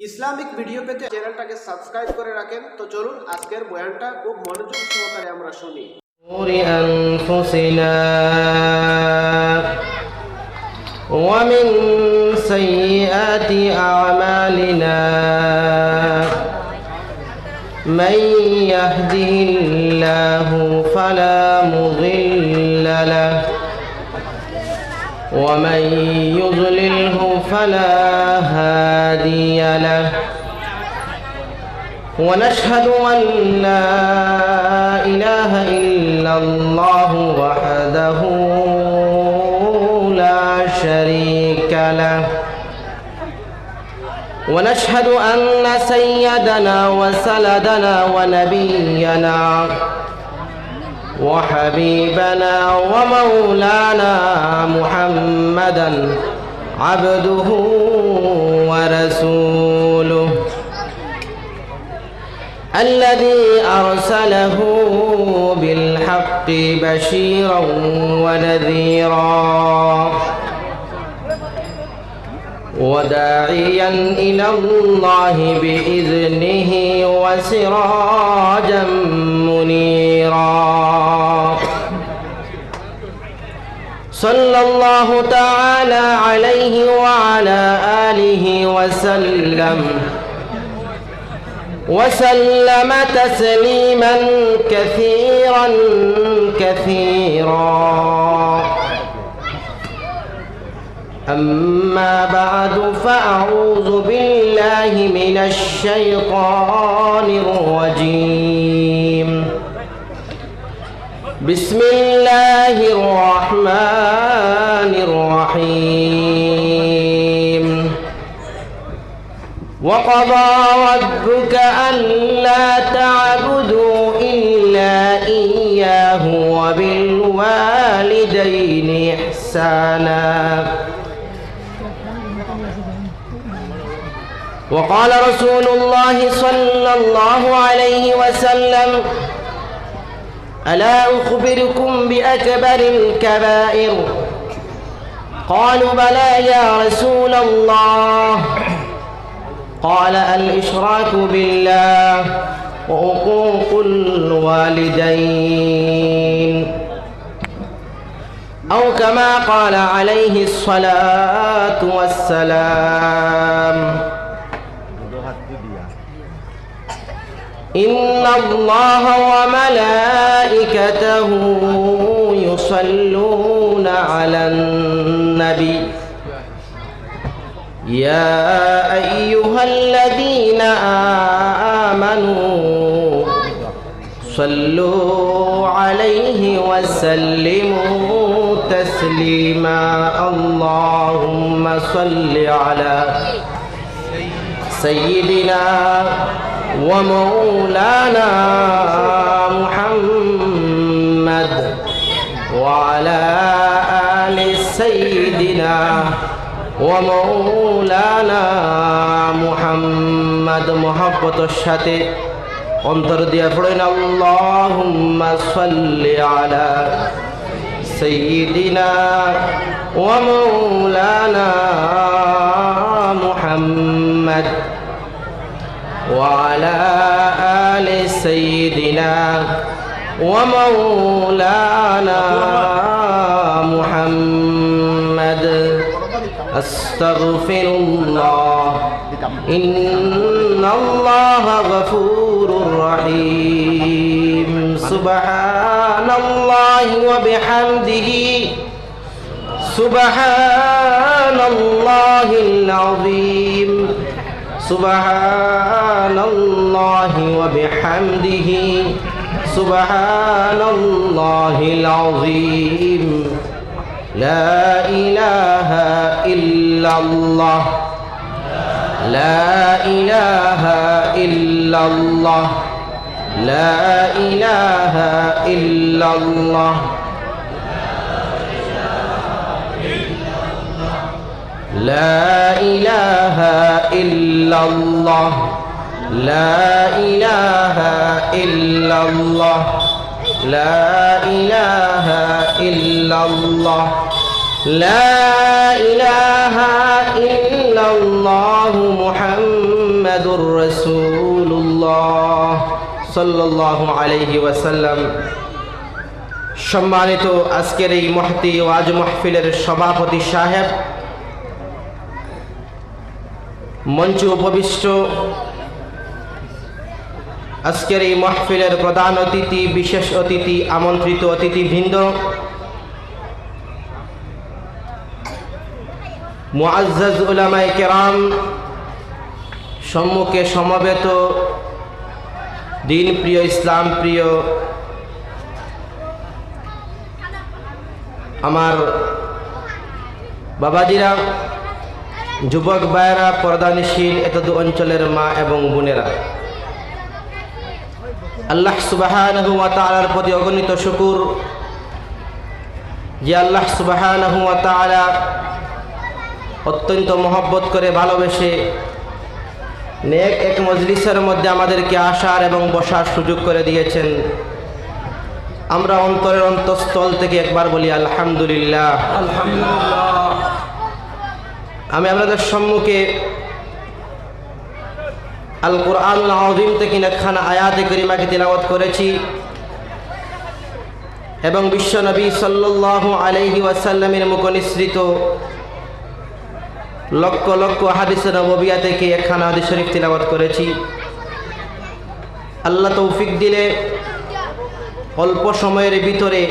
Islamic video পেতে চ্যানেলটাকে subscribe করে রাখেন। তো চলুন আজকের বয়ানটা খুব মনোযোগ সহকারে আমরা শুনি। أنفسنا ومن سيئات أعمالنا من يهده الله فلا مضل له ومن يضلله فلا هادي له ونشهد أن لا إله إلا الله وحده لا شريك له ونشهد أن سيدنا وسندنا ونبينا وحبيبنا ومولانا محمدا عبده ورسوله الذي أرسله بالحق بشيرا ونذيرا وداعيا إلى الله بإذنه وسراجا منيرا صلى الله تعالى عليه وعلى آله وسلم تسليما كثيرا كثيرا أما بعد فأعوذ بالله من الشيطان الرجيم بسم الله الرحمن الرحيم وقضى ربك ألا تعبدوا إلا إياه وبالوالدين إحسانا وقال رسول الله صلى الله عليه وسلم ألا أخبركم بأكبر الكبائر قالوا بلى يا رسول الله قال الإشراك بالله وعقوق الوالدين أو كما قال عليه الصلاة والسلام إن الله وملائكته يصلون على النبي يا أيها الذين آمنوا صلوا عليه وسلموا تسليما اللهم صل على سيدنا ومولانا محمد وعلى آل سيدنا ومولانا محمد محبت الشتي অন্তর দিয়া পড়েন আল্লাহুম্মা সাল্লি আলা সাইয়্যিদিনা ওয়া মাওলানা মুহাম্মদ ওয়া আলা আলি সাইয়্যিদিনা ওয়া মাওলানা মুহাম্মদ আস্তাগফিরুল্লাহ ইন্নাল্লাহা গফুরুর রহিম সুবহানাল্লাহি ওয়া বিহামদিহি সুবহানাল্লাহিল আযীম সুবহানাল্লাহি ওয়া বিহামদিহি সুবহানাল্লাহিল আযীম لا إله إلا الله لا إله إلا الله لا إله إلا الله لا إله إلا الله لا إله إلا الله لا إله إلا الله لا إله إلا الله محمد মুহাম্মাদুর রাসূলুল্লাহ সাল্লাল্লাহু আলাইহি ওয়াসাল্লাম। সম্মানিত আজকের এই মহতি ওয়াজ মাহফিলের সভাপতি সাহেব, মঞ্চে উপবিষ্ট আজকের এই মাহফিলের প্রধান অতিথি, বিশেষ অতিথি, আমন্ত্রিত অতিথিবৃন্দ, মুআজ্জাজ উলামায়ে কেরাম, সম্মুখে সমবেত দিন প্রিয়, ইসলাম প্রিয় আমার বাবাজিরা, যুবক ভাইয়েরা, পর্দানিশীল এতদ অঞ্চলের মা এবং বোনেরা, আল্লাহ সুবহানাহু ওয়া তাআলার প্রতি অগণিত শুকর যে আল্লাহ সুবহানাহু ওয়া তাআলা অত্যন্ত মহব্বত করে ভালোবেসে নেক এক মজলিসের মধ্যে আমাদেরকে আসার এবং বসার সুযোগ করে দিয়েছেন। আমরা অন্তরের অন্তঃস্থল থেকে একবার বলি আলহামদুলিল্লাহ। আলহামদুলিল্লাহ। আমি আপনাদের সম্মুখে আল কুরআনুল আযীম থেকে একখানা আয়াতে কারিমাকে তিলাওয়াত করেছি এবং বিশ্ব নবী সাল্লাল্লাহু আলাইহি ওয়াসাল্লামের মুখ নিঃসৃত লক্ষ লক্ষ হাদিসে নববিয়া থেকে একখানা হাদিস শরীফ তিলাওয়াত করেছি। আল্লাহ তৌফিক দিলে অল্প সময়ের ভিতরে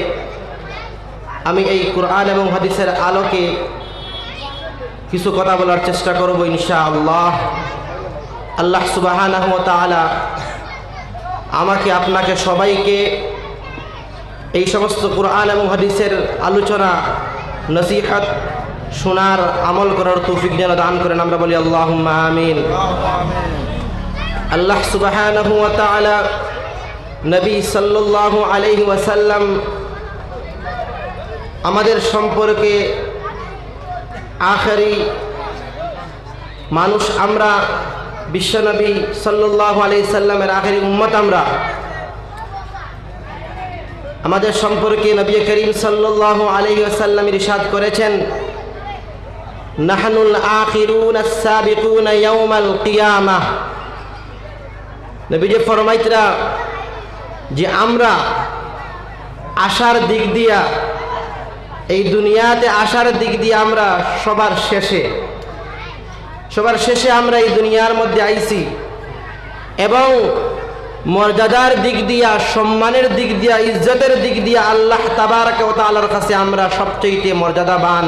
আমি এই কুরআন এবং হাদিসের আলোকে কিছু কথা বলার চেষ্টা করব ইনশাআল্লাহ। আল্লাহ সুবহানাহু ওয়া তাআলা আমাকে, আপনাকে, সবাইকে এই সমস্ত কুরআন এবং হাদিসের আলোচনা, নসিহত শোনার, আমল করার তৌফিক যেন দান করেন। আমরা বলি আল্লাহুম্মা আমিন। আল্লাহ সুবহানাহু ওয়া তাআলা নবী সাল্লাল্লাহু আলাইহি ওয়াসাল্লাম আমাদের সম্পর্কে আখেরি মানুষ আমরা, বিশ্বনবী সাল্লাল্লাহু আলাইহি সাল্লামের আখেরি উম্মত আমরা, আমাদের সম্পর্কে নবী করিম সাল্লাল্লাহু আলাইহি ওয়াসাল্লাম ইরশাদ করেছেন, নাহনুল আখিরুন আস-সাবিকুন ইয়াউমাল কিয়ামাহ। নবীজি ফরমাইতরা যে আমরা আসার দিক দিয়া, এই দুনিয়াতে আসার দিক দিয়ে আমরা সবার শেষে আমরা এই দুনিয়ার মধ্যে আইছি এবং মর্যাদার দিক দিয়া, সম্মানের দিক দিয়া, ইজ্জতের দিক দিয়া আল্লাহ তাবারাকা ওয়া তাআলার কাছে আমরা সবচেয়ে মর্যাদাবান,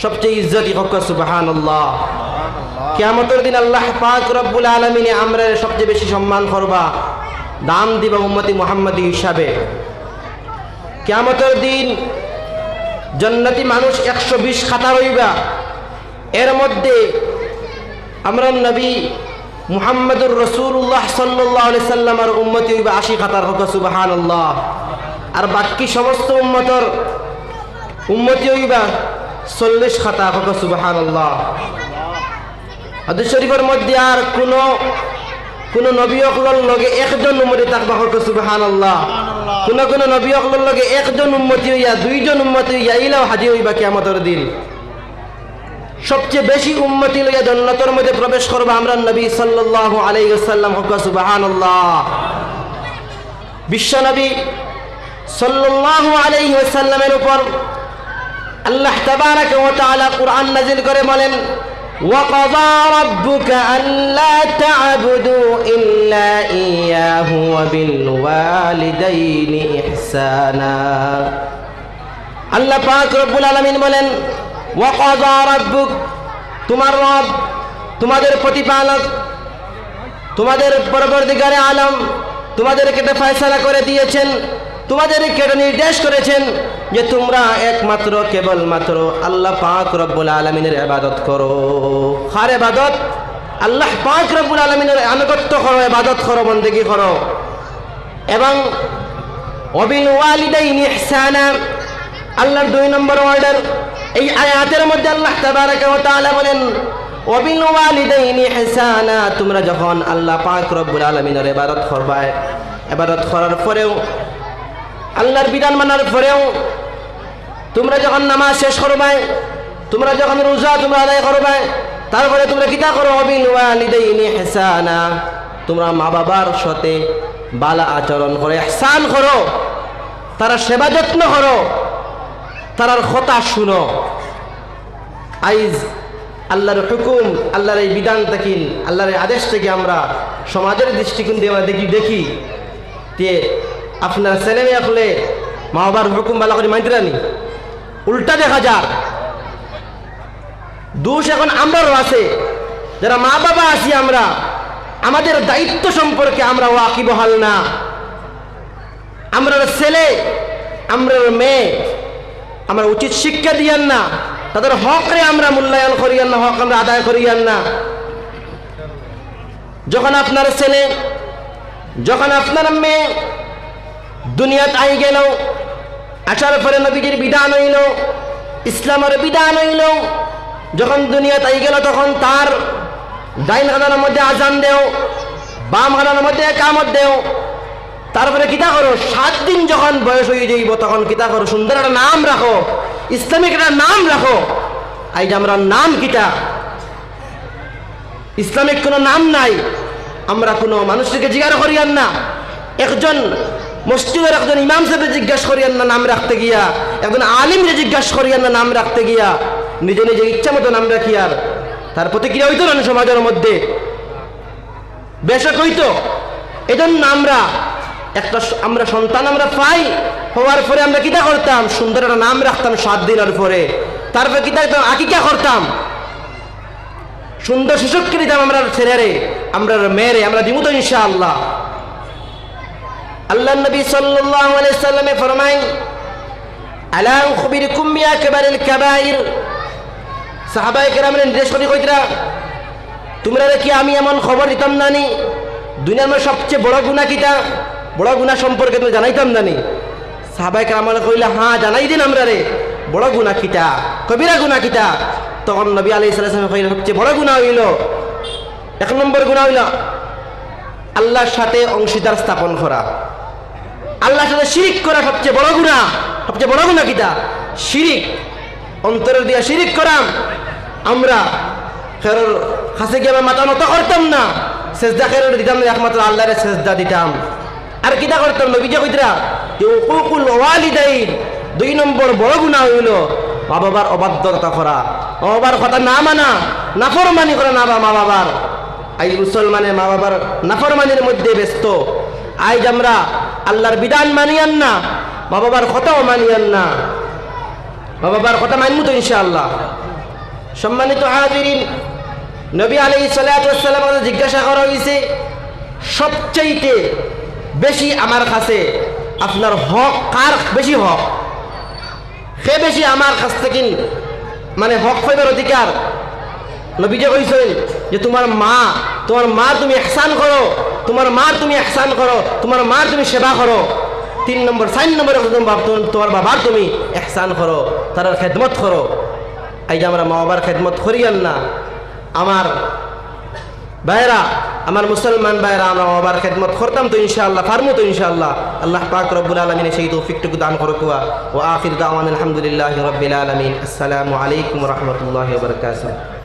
সবচেয়ে ইজ্জতি। হক সুবহানাল্লাহ। কিয়ামতের দিন আল্লাহ পাক রব্বুল আলামিন আমরা সবচেয়ে বেশি সম্মান করবা, দাম দিবা উম্মতি মুহাম্মাদি হিসাবে। কিয়ামতের দিন জান্নাতি মানুষ 120 খাতা রইবা, এর মধ্যে আমরা নবী মুহাম্মদুর রাসূলুল্লাহ সাল্লাল্লাহু আলাইহি সাল্লামের উম্মতি হইবা 80 খাতার। হক সুবহানাল্লাহ। আর বাকি সমস্ত উম্মতি হইবা 40 খাতা। হক সুবহানাল্লাহ। হাদিস শরীফের মধ্যে আর কোন নবী অকলর লগে একজন উম্মতি থাকবা। হক সুবহানাল্লাহ। কোন নবী অকলর লগে একজন উম্মতি হইয়া, দুইজন উম্মতি হইয়া ইলাও হাজির হইবা কিয়ামতের দিন। সবচেয়ে বেশি উম্মতি লইয়া জান্নাতের মধ্যে প্রবেশ করবা আমরা নবী সাল্লাল্লাহু আলাইহি ওয়াসাল্লাম। হক সুবহানাল্লাহ। বিশ্ব নবী সাল্লাল্লাহু আলাইহি ওয়াসাল্লামের উপর আল্লাহ তাবারাকা ওয়া তাআলা কুরআন নাযিল করে বলেন, وَقَضَى رَبُّكَ أَلَّا تَعْبُدُوا إِلَّا إِيَّاهُ وَبِالْوَالِدَيْنِ إِحْسَانًا। আল্লাহ পাক রব্বুল আলামিন বলেন, ওয়াকাযা রাব্বুক, তোমার রব, তোমাদের প্রতিপালক, তোমাদের পরবর্তীকারে আলম তোমাদেরকে এটা ফয়সালা করে দিয়েছেন, তোমাদেরকে এটা নির্দেশ করেছেন যে তোমরা একমাত্র কেবলমাত্র আল্লাহ পাক রব্বুল আলামিনের ইবাদত করো। কার ইবাদত? আল্লাহ পাক রব্বুল আলামিনের আনুগত্য করো, ইবাদত করো, বন্দেগী করো। এবং ওয়াবিল ওয়ালিদাইনি ইহসানা, আল্লাহর 2 নম্বর অর্ডার। এই আয়াতের মধ্যে আল্লাহ তাবারাকা ওয়া তাআলা বলেন, ওয়াবিল ওয়ালিদাইনি ইহসানা, তোমরা যখন আল্লাহ পাক রব্বুল আলামিনের ইবাদত করবে, ইবাদত করার পরেও, আল্লাহর বিধান মানার পরেও, তোমরা যখন নামাজ শেষ করবে, তোমরা যখন রোজা তোমরা আদায় করবে, তারপরে তোমরা কিতা করো, বিল ওয়ালিদাইনি ইহসানা, তোমরা মা বাবার সাথে বালা আচরণ করো, ইহসান করো, তারা সেবা যত্ন করো, তারার কথা শুনো। আইজ আল্লাহর হুকুম, আল্লাহর এই বিধান থেকে, আল্লাহর এই আদেশ থেকে আমরা সমাজের দৃষ্টিকোণ দিয়ে আমরা দেখি যে আপনার ছেলে মেয়ে হলে মা বাবার হুকুম ভালো করে মানতে রানি, উল্টা দেখা যায়। দোষ এখন আমরাও আছে, যারা মা বাবা আছি আমরা, আমাদের দায়িত্ব সম্পর্কে আমরা ওয়াকিবহাল না। আমরা ছেলে, আমরা মেয়ে, আমরা উচিত শিক্ষা দিয়ান না, তাদের হকরে আমরা মূল্যায়ন করিয়ান না, হক আমরা আদায় করিয়ান না। যখন আপনার ছেলে, যখন আপনার মেয়ে দুনিয়াত আই গেল, আসার পরে নবীজির বিধান হইল, ইসলামের বিধান হইল, যখন দুনিয়াত আই গেল তখন তার ডাইন হাতের মধ্যে আজান দেও, বাম হাতের মধ্যে কামত দেও। তারপরে কিতা করো, 7 দিন যখন বয়স হয়ে যাইব তখন কিতা করো, সুন্দর একটা নাম রাখো, ইসলামিক একটা নাম রাখো। আজ আমরা নাম কিটা, ইসলামিক কোনো নাম নাই। আমরা কোনো মানুষকে জিজ্ঞাসা করিয়ান না, একজন মসজিদের একজন ইমাম সাহেবকে জিজ্ঞাসা করিয়ান না নাম রাখতে গিয়া, একজন আলিমকে জিজ্ঞাসা করিয়ান না নাম রাখতে গিয়া, নিজে নিজে ইচ্ছা মতো নাম রাখি। আর তার প্রতিক্রিয়া হইতো না সমাজের মধ্যে, বেশক হইতো। এজন্য আমরা সন্তান আমরা পাই, হওয়ার পরে আমরা কিতা করতাম, সুন্দর একটা নাম রাখতাম 7 দিনের পরে। তারপরে কিতা করতাম, আকিকা করতাম, সুন্দর সুযোগকে দিতাম আমরা ছেলেরে, আমরা মেয়েরে, আমরা দিব তো ইনশাআল্লাহ। আল্লাহ নবী সাল্লাল্লাহু আলাইহি সাল্লামে ফরমায়, আলা উখবিরকুম বিআকবারিল কাবাইর। সাহাবায়ে কেরামের নির্দেশ করে কইতরা, তোমরা কি আমি এমন খবর দিতাম নানি, দুনিয়ার মধ্যে সবচেয়ে বড় গুনাহ কিটা, বড় গুনাহ সম্পর্কে তুমি জানাইতাম নানি? সাহাবায়ে কেরাম কইলা, হ্যাঁ জানাই দিন আমরা রে, বড় গুনাহ কিটা, কবিরা গুনাহ কিটা? তখন নবী আলাইহিস সালাম কইলেন, সবচেয়ে বড় গুনাহ হইল, 1 নম্বর গুনাহ হইল আল্লাহর সাথে অংশীদার স্থাপন করা, আল্লাহর সাথে শিরিক করা সবচেয়ে বড় গুনাহ। সবচেয়ে বড় গুনাহ কিটা? শিরিক, অন্তরের দিয়া শিরিক করাম। আমরা খেরর কাছে গিয়ে মাথা নত করতাম না, সেজদা খেরর দিতাম না, একমাত্র আল্লাহরে সেজদা দিতাম। আর কিটা করতাম, নবী যে কইতরা যে উকুকুল ওয়ালিদাইন, 2 নম্বর বড় গুনাহ হইল মা বাবার অবাধ্যতা করা, মা বাবার কথা না মানা, নাফরমানি করা না মা বাবার। আজ মুসলমানে মা বাবার নাফরমানির মধ্যে ব্যস্ত। আজ আমরা আল্লাহর বিধান মানিয়ান না, মা বাবার কথাও মানিয়ান না। মা বাবার কথা মানবো তো ইনশাআল্লাহ। সম্মানিত হাজিরিন, নবী আলাইহিস সালাতু ওয়াস সালাম জিজ্ঞাসা করা হয়েছে, সবচাইতে বেশি আমার কাছে আপনার হক কার বেশি হক, সে বেশি আমার কাছ থেকে মানে হক পাইবার অধিকার? নবী যে কইছেন যে তোমার মা তুমি ইহসান করো, তোমার মা তুমি ইহসান করো, তোমার মা তুমি সেবা করো। 3 নম্বর 4 নম্বরে তোমার বাবার তুমি ইহসান করো, তার খেদমত করো। এই যে আমরা মা বাবার খেদমত করিয়ান না। আমার ভাইরা, আমার মুসলমান ভাইরা, আমরা মা বাবার খেদমত করতাম তো ইনশাআল্লাহ, পারমু তো ইনশাআল্লাহ। আল্লাহ পাক রব্বুল আলামিন সেই তৌফিকটুকু দান করুক। ওয়া আখির দাওয়ানা আলহামদুলিল্লাহি রাব্বিল আলামিন। আসসালামু আলাইকুম ওয়া রাহমাতুল্লাহি ওয়া বারাকাতুহু।